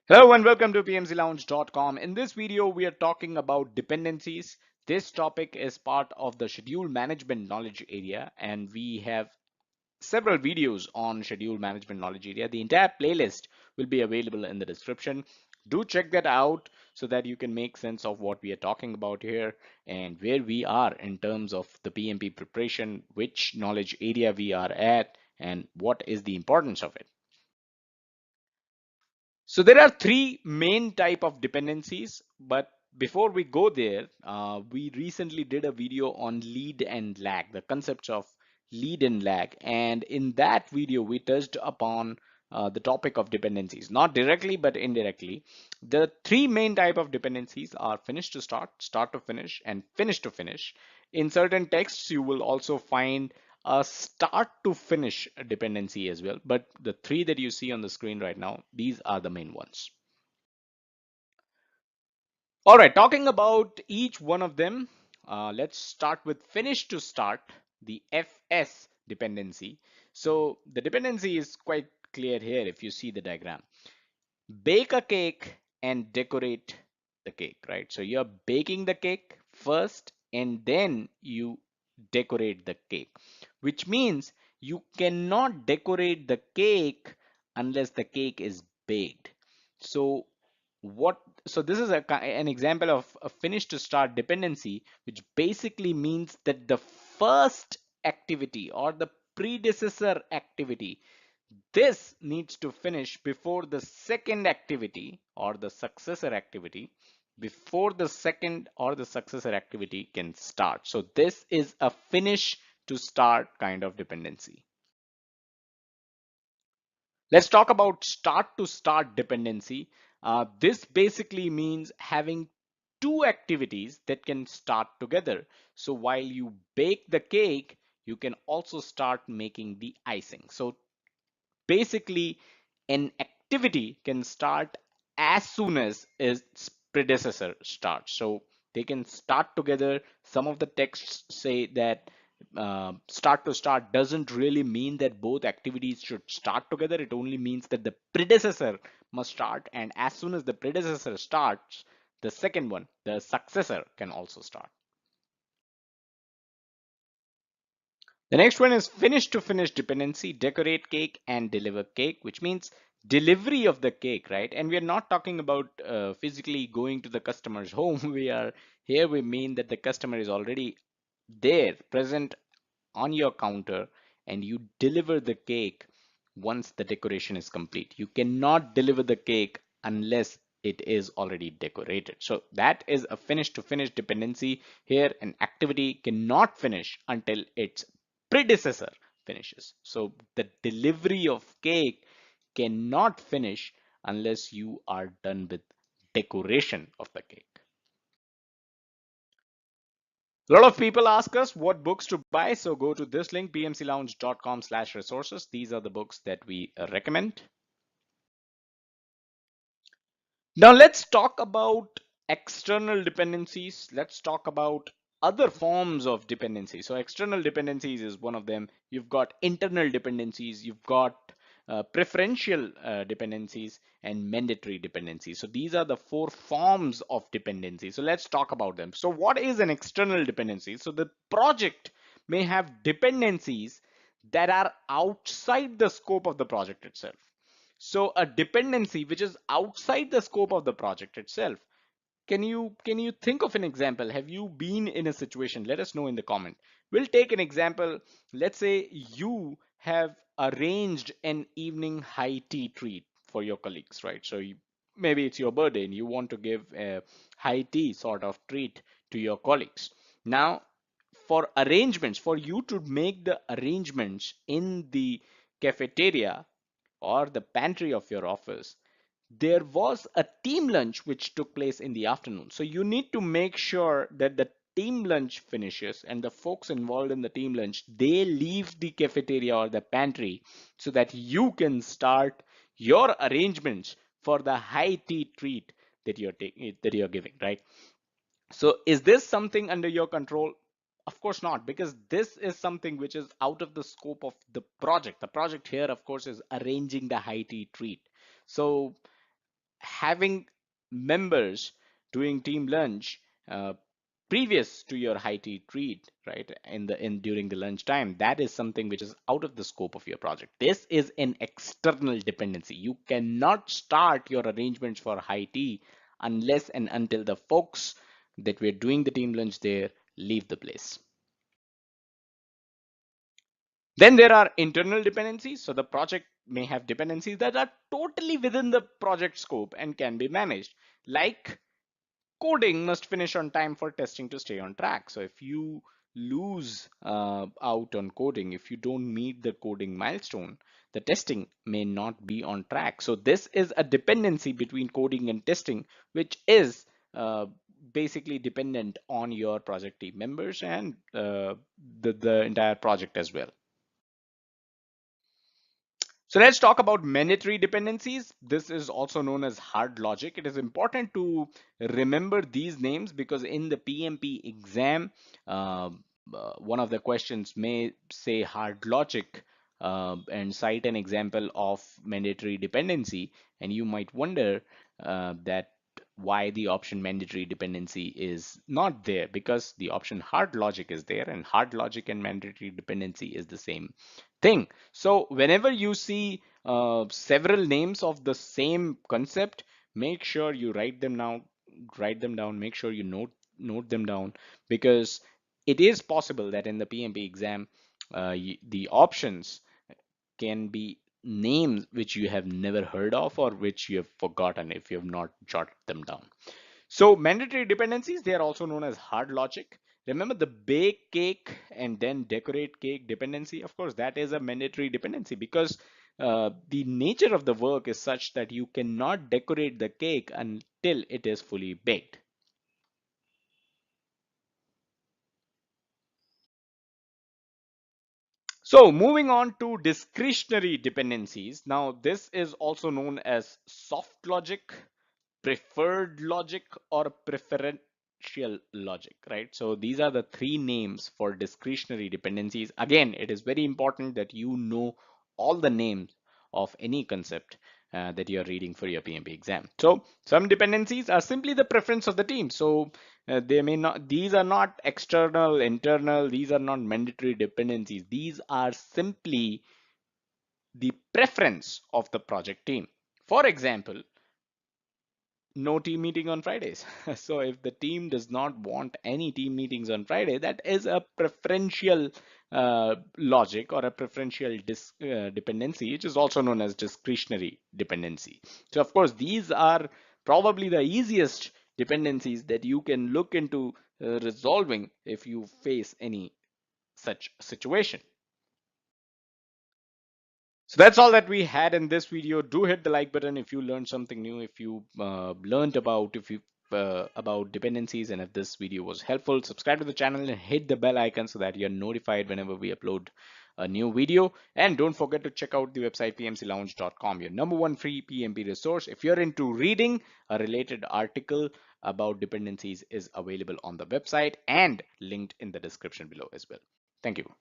Hello and welcome to pmclounge.com. In this video, we are talking about dependencies. This topic is part of the schedule management knowledge area, and we have several videos on schedule management knowledge area. The entire playlist will be available in the description. Do check that out so that you can make sense of what we are talking about here and where we are in terms of the PMP preparation, which knowledge area we are at, and what is the importance of it. So there are three main type of dependencies, but before we go there, we recently did a video on lead and lag, the concepts of lead and lag. And in that video, we touched upon the topic of dependencies, not directly, but indirectly. The three main type of dependencies are finish to start, start to finish, and finish to finish. In certain texts, you will also find a start to finish dependency as well. But the three that you see on the screen right now, these are the main ones. All right, talking about each one of them, let's start with finish to start, the FS dependency. So the dependency is quite clear here if you see the diagram. Bake a cake and decorate the cake, right? So you're baking the cake first and then you decorate the cake, which means you cannot decorate the cake unless the cake is baked. So what so this is an example of a finish to start dependency, which basically means that the first activity or the predecessor activity, this needs to finish before the second activity or the successor activity, before the second or the successor activity can start. So this is a finish to start kind of dependency. Let's talk about start to start dependency. This basically means having two activities that can start together. So while you bake the cake, you can also start making the icing. So basically, an activity can start as soon as its predecessor starts. So they can start together. Some of the texts say that start to start doesn't really mean that both activities should start together. It only means that the predecessor must start, and as soon as the predecessor starts, the second one, the successor, can also start. The next one is finish to finish dependency, decorate cake and deliver cake, which means delivery of the cake, right? And we are not talking about physically going to the customer's home. We mean that the customer is already there, present on your counter, and you deliver the cake once the decoration is complete. You cannot deliver the cake unless it is already decorated. So that is a finish to finish dependency. Here, an activity cannot finish until its predecessor finishes. So the delivery of cake cannot finish unless you are done with decoration of the cake. A lot of people ask us what books to buy, so go to this link, pmclounge.com/resources. These are the books that we recommend. Now let's talk about external dependencies. Let's talk about other forms of dependency. So external dependencies is one of them. You've got internal dependencies, you've got preferential dependencies and mandatory dependencies. So these are the four forms of dependency. So let's talk about them. So what is an external dependency? So the project may have dependencies that are outside the scope of the project itself. So a dependency which is outside the scope of the project itself. Can you think of an example? Have you been in a situation? Let us know in the comment. We'll take an example. Let's say you have arranged an evening high tea treat for your colleagues, right? So maybe it's your birthday and you want to give a high tea sort of treat to your colleagues. Now, for arrangements, for you to make the arrangements in the cafeteria or the pantry of your office, there was a team lunch which took place in the afternoon. So you need to make sure that the team lunch finishes and the folks involved in the team lunch, they leave the cafeteria or the pantry so that you can start your arrangements for the high tea treat that you're giving, right? So is this something under your control? Of course not, because this is something which is out of the scope of the project. The project here, of course, is arranging the high tea treat. So having members doing team lunch previous to your high tea treat, right, in during the lunch time, that is something which is out of the scope of your project. This is an external dependency. You cannot start your arrangements for high tea unless and until the folks that we're doing the team lunch there leave the place. Then there are internal dependencies. So the project may have dependencies that are totally within the project scope and can be managed, like coding must finish on time for testing to stay on track. So if you lose out on coding, if you don't meet the coding milestone, the testing may not be on track. So this is a dependency between coding and testing, which is basically dependent on your project team members and the entire project as well. So let's talk about mandatory dependencies. This is also known as hard logic. It is important to remember these names because in the PMP exam, uh, one of the questions may say hard logic and cite an example of mandatory dependency, and you might wonder that why the option mandatory dependency is not there, because the option hard logic is there, and hard logic and mandatory dependency is the same thing. So whenever you see several names of the same concept, make sure you write them down, make sure you note them down, because it is possible that in the PMP exam, the options can be names which you have never heard of or which you have forgotten if you have not jotted them down. So mandatory dependencies, they are also known as hard logic. Remember the bake cake and then decorate cake dependency? Of course, that is a mandatory dependency because the nature of the work is such that you cannot decorate the cake until it is fully baked. So moving on to discretionary dependencies. Now, this is also known as soft logic, preferred logic, or preferential logic, right? So these are the three names for discretionary dependencies. Again, it is very important that you know all the names of any concept that you're reading for your PMP exam. So some dependencies are simply the preference of the team. So they may not, these are not external, internal, these are not mandatory dependencies. These are simply the preference of the project team. For example, no team meeting on Fridays. So if the team does not want any team meetings on Friday, that is a preferential logic or a preferential dependency, which is also known as discretionary dependency. So of course, these are probably the easiest dependencies that you can look into resolving if you face any such situation. So that's all that we had in this video. Do hit the like button if you learned something new, if you learned about dependencies, and if this video was helpful. Subscribe to the channel and hit the bell icon so that you're notified whenever we upload a new video. And don't forget to check out the website pmclounge.com, your number one free PMP resource. If you're into reading, a related article about dependencies is available on the website and linked in the description below as well. Thank you.